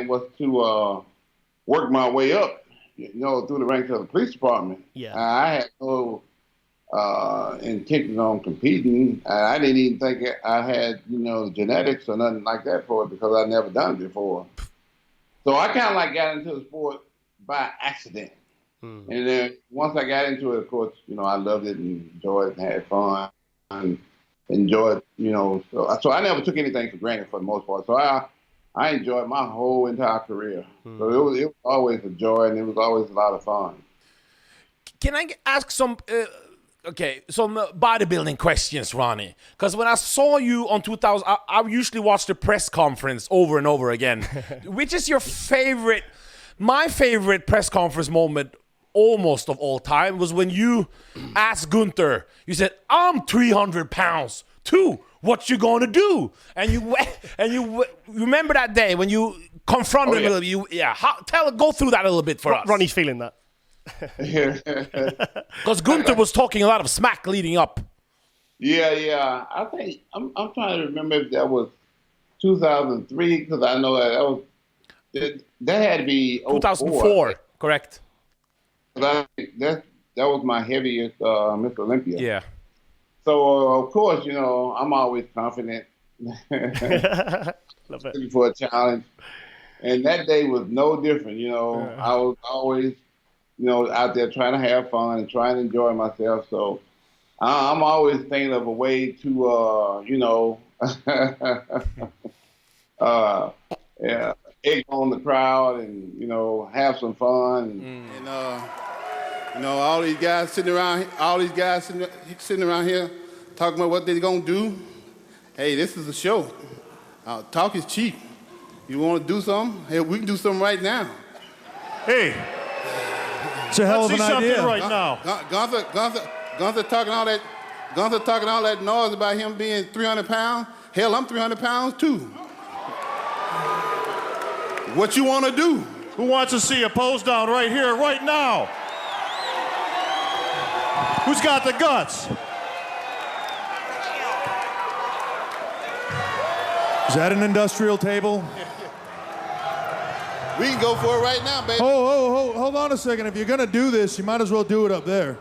plan was to work my way up, through the ranks of the police department. Yeah. I had no intention on competing. I didn't even think I had, genetics or nothing like that for it because I'd never done it before. So I kind of like got into the sport by accident. And then once I got into it, of course, I loved it and enjoyed it and had fun and enjoyed, so I never took anything for granted for the most part. So I enjoyed my whole entire career. So it was always a joy and it was always a lot of fun. Can I ask some bodybuilding questions, Ronnie? Because when I saw you on 2000, I usually watch the press conference over and over again. Which is your favorite? My favorite press conference moment almost of all time was when you asked Gunther, you said, I'm 300 pounds too. What you gonna do? And you remember that day when you confronted him a little bit. Go through that a little bit for us. Ronnie's feeling that. Because Gunther was talking a lot of smack leading up. Yeah. I think I'm trying to remember if that was 2003 because I know that had to be 2004, correct? That was my heaviest Mr. Olympia. Yeah. So of course, I'm always confident. Love it. Looking for a challenge, and that day was no different. I was always, out there trying to have fun and trying to enjoy myself. So I'm always thinking of a way to, egg on the crowd and have some fun. And all these guys sitting around here talking about what they're gonna do. Hey, this is a show. Talk is cheap. You want to do something? Hey, we can do something right now. Hey, it's a hell of an idea. Right now. Gunther talking all that. Gunther talking all that noise about him being 300 pounds. Hell, I'm 300 pounds too. What you want to do? Who wants to see a pose down right here, right now? Who's got the guts? Is that an industrial table? We can go for it right now, baby. Hold on a second. If you're going to do this, you might as well do it up there.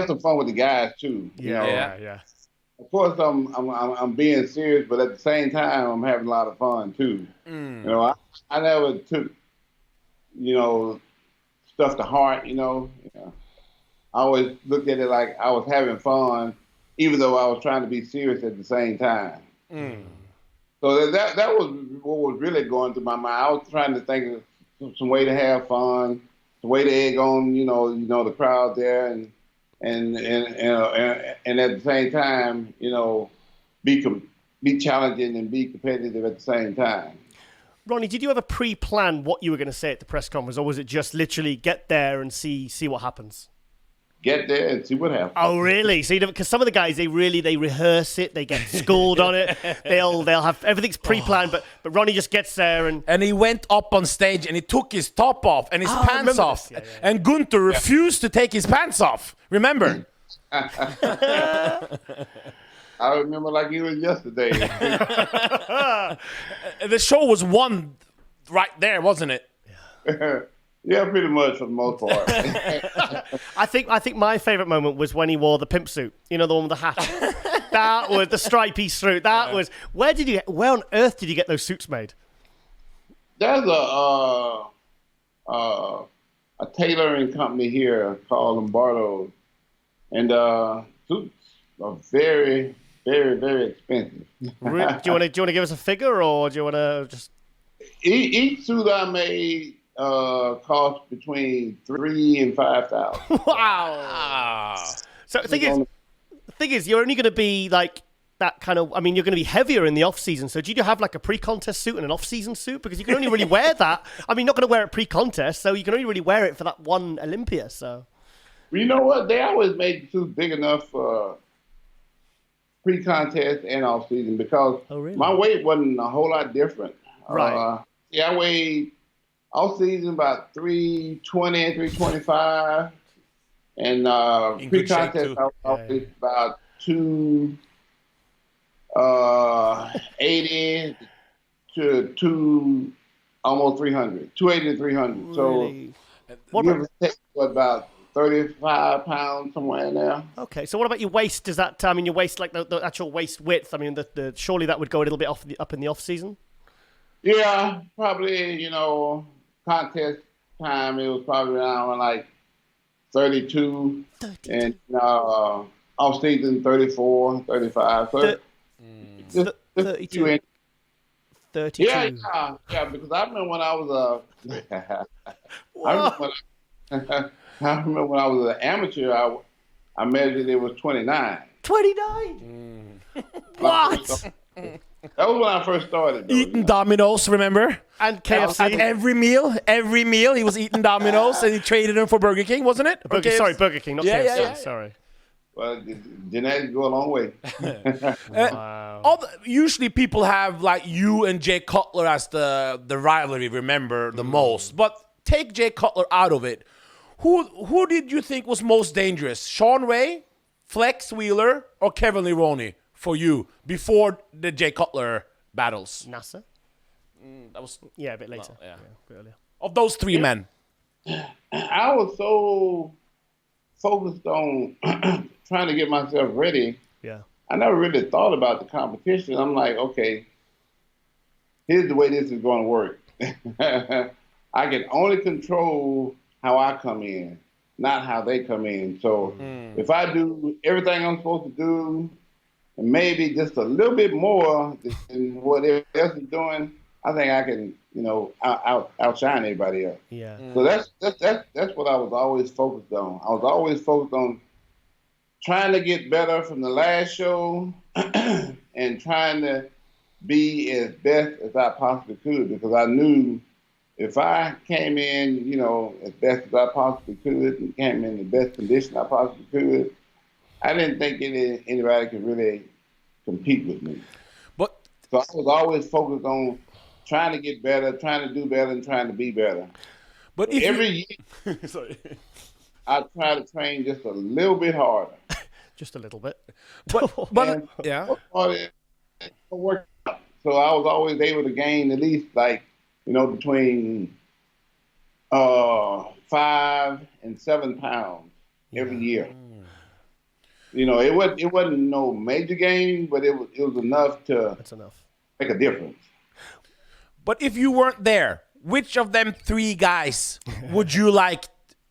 Some fun with the guys too. Yeah. Of course, I'm being serious, but at the same time, I'm having a lot of fun too. I never took, stuff to heart. I always looked at it like I was having fun, even though I was trying to be serious at the same time. So that was what was really going through my mind. I was trying to think of some way to have fun, some way to egg on, the crowd there, and at the same time, be challenging and be competitive at the same time. Ronnie, did you ever pre-plan what you were going to say at the press conference, or was it just literally get there and see what happens? Get there and see what happens. Oh, really? So, because some of the guys, they rehearse it, they get schooled on it, they'll have everything's pre-planned, but Ronnie just gets there and he went up on stage and he took his top off and his pants off, and Gunther refused to take his pants off. Remember? I remember like it was yesterday. The show was won right there, wasn't it? Yeah, pretty much for the most part. I think my favorite moment was when he wore the pimp suit. You know, the one with the hat. That was the stripy suit. That was where on earth did you get those suits made? There's a tailoring company here called Lombardo, and suits are very, very, very expensive. Do you want to give us a figure, or do you want to just each suit I made cost between $3,000 and $5,000. Wow. So the thing is, you're only going to be like that kind of. I mean, you're going to be heavier in the off season. So do you have like a pre-contest suit and an off-season suit? Because you can only really wear that. I mean, you're not going to wear it pre-contest, so you can only really wear it for that one Olympia. So. You know what? They always made the suit big enough for pre-contest and off-season because my weight wasn't a whole lot different. Right. I weighed off-season about 320, 325. And pre-contest, I was always about 280 to almost 300. 280 to 300. Really? So what about 35 pounds, somewhere in there. Okay, so what about your waist? Does that, I mean, your waist, like the actual waist width, I mean, surely that would go a little bit up in the off season? Yeah, probably, contest time, it was probably around like 32. And off season 34, 35. So just 32. 32. Yeah, because I remember when I was I remember when I was an amateur, I measured it was 29. 29? What? That was when I first started. Eating Domino's, remember? And KFC. At every meal, he was eating Domino's and he traded them for Burger King, wasn't it? Burger King, not KFC. Yeah. Sorry. Well, genetics go a long way. Wow. Usually people have like you and Jay Cutler as the rivalry, remember, the most. But take Jay Cutler out of it. Who did you think was most dangerous? Sean Ray, Flex Wheeler, or Kevin Lee Roney for you before the Jay Cutler battles? NASA? That was a bit later. Yeah, a bit earlier. Of those three men. I was so focused on trying to get myself ready. Yeah. I never really thought about the competition. I'm like, okay, here's the way this is going to work. I can only control how I come in, not how they come in. So if I do everything I'm supposed to do, and maybe just a little bit more than what everybody else is doing, I think I can, outshine everybody else. Yeah. So that's what I was always focused on. I was always focused on trying to get better from the last show and trying to be as best as I possibly could, because I knew if I came in, as best as I possibly could and came in the best condition I possibly could, I didn't think anybody could really compete with me. So I was always focused on trying to get better, trying to do better, and trying to be better. But every year, I try to train just a little bit harder. Just a little bit. But yeah. So I was always able to gain at least between 5 and 7 pounds every year. It wasn't no major gain, but it was enough to make a difference. But if you weren't there, which of them three guys would you like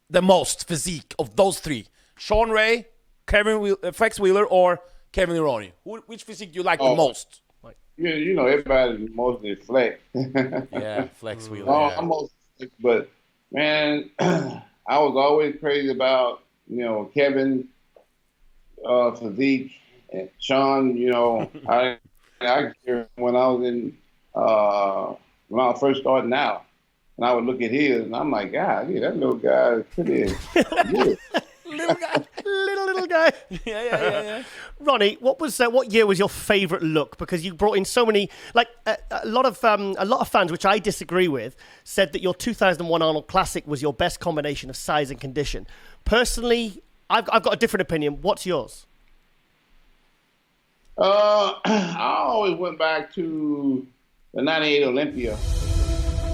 the most physique of those three? Sean Ray, Flex Wheeler, or Kevin Ronnie? Which physique do you like the most? You know, everybody mostly Flex. Yeah, Flex Wheeler. No, Yeah. I'm mostly Flex, but man, I was always crazy about, you know, Kevin physique and Sean. You know, I when I was in when I was first starting out, and I would look at his, and I'm like, God, yeah, that little guy is pretty good. little guy. Yeah. Ronnie, what year was your favorite look? Because you brought in so many, like a lot of fans, which I disagree with, said that your 2001 Arnold Classic was your best combination of size and condition. Personally, I've got a different opinion. What's yours? I always went back to the '98 Olympia.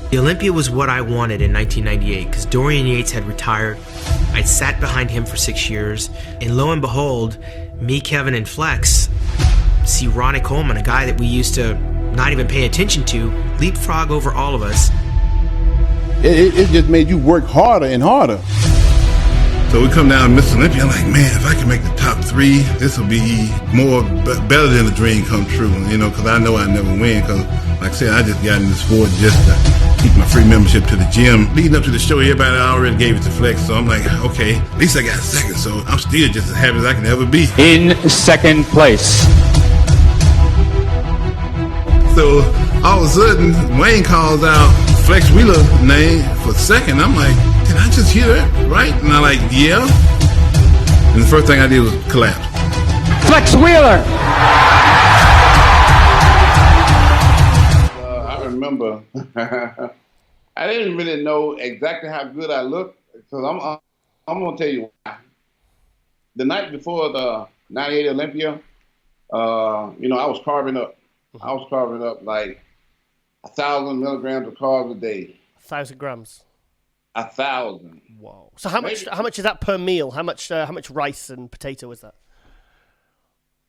The Olympia was what I wanted in 1998 because Dorian Yates had retired. I'd sat behind him for 6 years, and lo and behold, me, Kevin, and Flex see Ronnie Coleman, a guy that we used to not even pay attention to, leapfrog over all of us. It just made you work harder and harder. So we come down to Miss Olympia, I'm like, man, if I can make the top 3, this will be better than a dream come true, you know, because I know I never win, because like I said, I just got in this sport just to keep my free membership to the gym. Leading up to the show, everybody already gave it to Flex, so I'm like, okay, at least I got second, so I'm still just as happy as I can ever be. In second place. So all of a sudden, Wayne calls out Flex Wheeler name for second. I'm like, did I just hear that right? And I'm like, yeah. And the first thing I did was collapse. Flex Wheeler. I remember I didn't really know exactly how good I looked, because I'm gonna tell you why. The night before the '98 Olympia, you know, I was carving up. I was carving up like 1,000 milligrams of carbs a day. 1,000 grams. 1,000. Whoa. So how much is that per meal? How much rice and potato was that?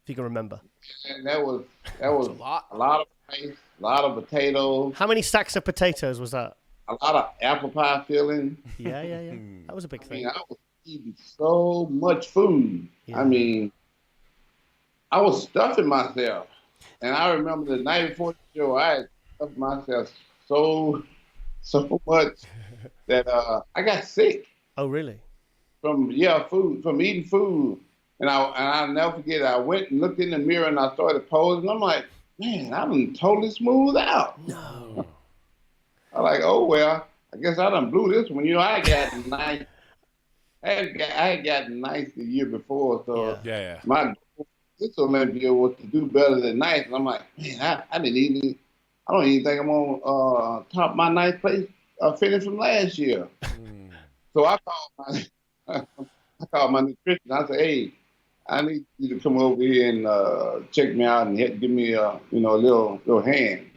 If you can remember. And that was a lot of rice, a lot of potatoes. How many sacks of potatoes was that? A lot of apple pie filling. Yeah. That was a big thing. I was eating so much food. Yeah. I mean, I was stuffing myself. And I remember the night before the show, I had stuffed myself so much that I got sick. Oh, really? From eating food. And I'll never forget it. I went and looked in the mirror and I started posing. I'm like, man, I'm totally smooth out. No. I'm like, oh well, I guess I done blew this one. You know, I had gotten nice the year before, so Yeah. my goal this Olympia was to do better than nice. And I'm like, man, I don't even think I'm on top my ninth place finish from last year. So I called my nutrition. I said, hey, I need you to come over here and check me out and give me a little hand.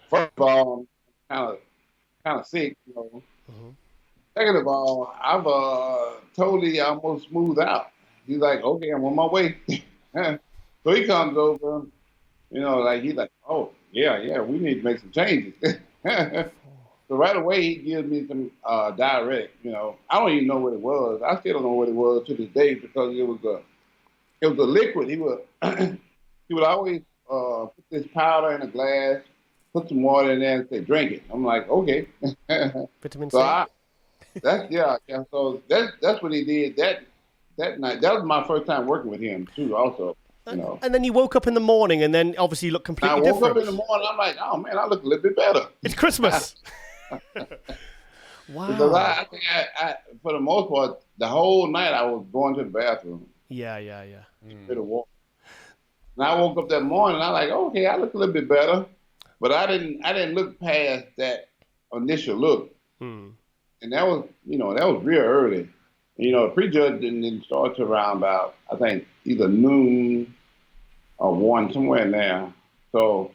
First of all, I'm kind of sick, you know. Second of all, I've totally almost smoothed out. He's like, okay, I'm on my way. So he comes over, you know, like he's like, oh yeah, we need to make some changes. So right away he gives me some diuretic. You know, I don't even know what it was. I still don't know what it was to this day because it was a liquid. He would always put this powder in a glass, put some water in there, and say, drink it. I'm like, okay. Vitamin C. So So that's what he did that night. That was my first time working with him too. Also, you know. And then you woke up in the morning, and then obviously you look completely I woke different. up in the morning. I'm like, oh man, I look a little bit better. It's Christmas. Wow. Because I think I for the most part, the whole night I was going to the bathroom. Yeah. Bit of water. And I woke up that morning. And I'm like, okay, I look a little bit better, but I didn't look past that initial look. And that was real early. You know, the prejudge didn't start to around about, I think, either noon or 1, somewhere in there. So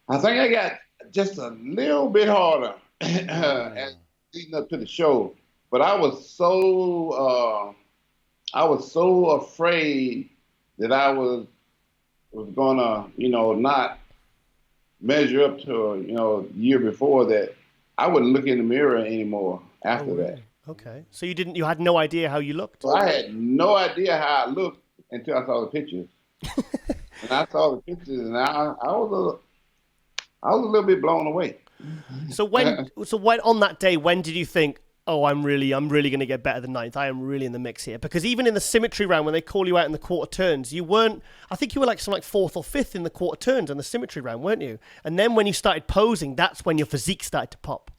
I think I got just a little bit harder as leading up to the show. But I was so afraid that I was gonna, not measure up to, the year before that. I wouldn't look in the mirror anymore. after that. Okay. So you had no idea how you looked? So I had no idea how I looked until I saw the pictures. And I saw the pictures, and I was a little bit blown away. So when on that day, when did you think, oh, I'm really going to get better than 9th. I am really in the mix here. Because even in the symmetry round, when they call you out in the quarter turns, you weren't, I think you were like 4th or 5th in the quarter turns in the symmetry round, weren't you? And then when you started posing, that's when your physique started to pop.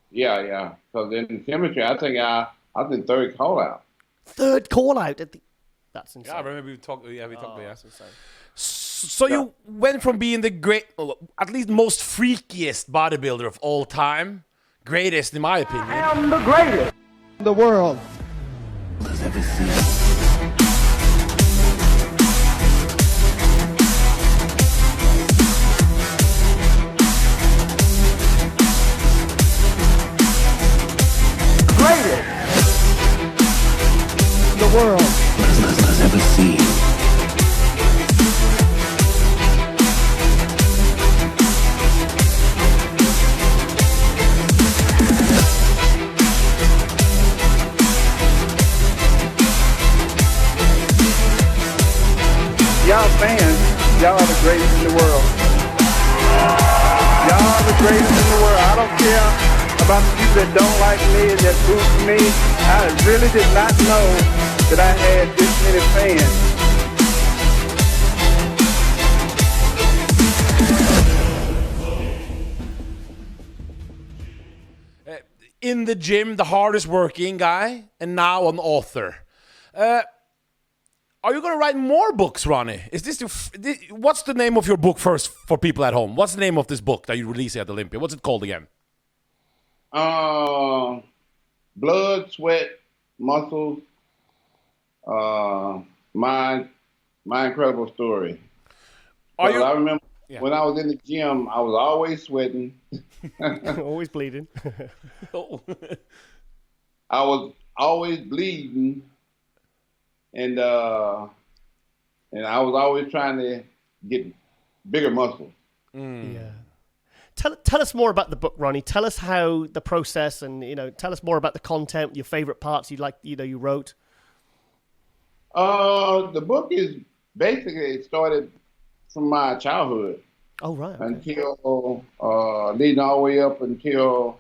Yeah. So then in symmetry, I think I was in 3rd call out. 3rd call out? That's insane. Yeah, I remember we talked. Yeah, That's insane. So you went from being the at least most freakiest bodybuilder of all time, greatest in my opinion. I am the greatest the world has ever seen. Greatest the world has ever seen. Y'all fans, y'all are the greatest in the world. Y'all are the greatest in the world. I don't care about the people that don't like me and that boost me. I really did not know that I had this many fans. In the gym, the hardest working guy, and now an author. Are you going to write more books, Ronnie? Is this what's the name of your book first for people at home? What's the name of this book that you release at Olympia? What's it called again? Blood, Sweat, Muscles, my incredible story. I remember when I was in the gym, I was always sweating. Always bleeding. I was always bleeding. And I was always trying to get bigger muscles. Yeah. Tell us more about the book, Ronnie. Tell us how the process, and tell us more about the content, your favorite parts you wrote. The book is basically, it started from my childhood. Oh, right. Okay. Until leading all the way up until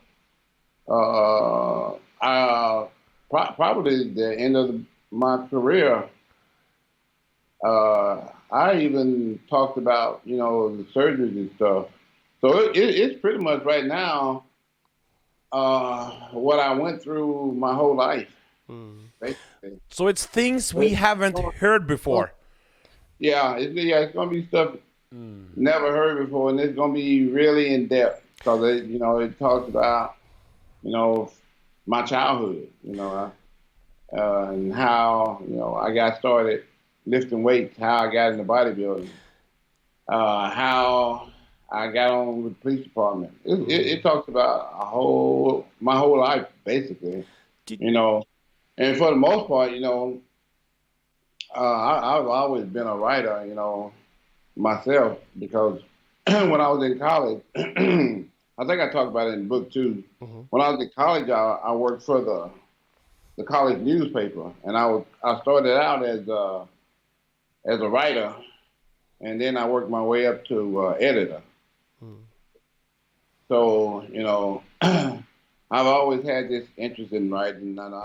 probably the end of my career. I even talked about, the surgeries and stuff. So it's pretty much right now what I went through my whole life, basically. So it's things we haven't heard before. Yeah, it's going to be stuff never heard before, and it's going to be really in depth. So that, it talks about, my childhood, and how, I got started lifting weights, how I got into bodybuilding, how I got on with the police department. It talks about my whole life, basically, and for the most part, I've always been a writer, myself, because when I was in college, I think I talked about it in the book too. Mm-hmm. When I was in college, I worked for the college newspaper, and I started out as a writer, and then I worked my way up to editor. So, I've always had this interest in writing, and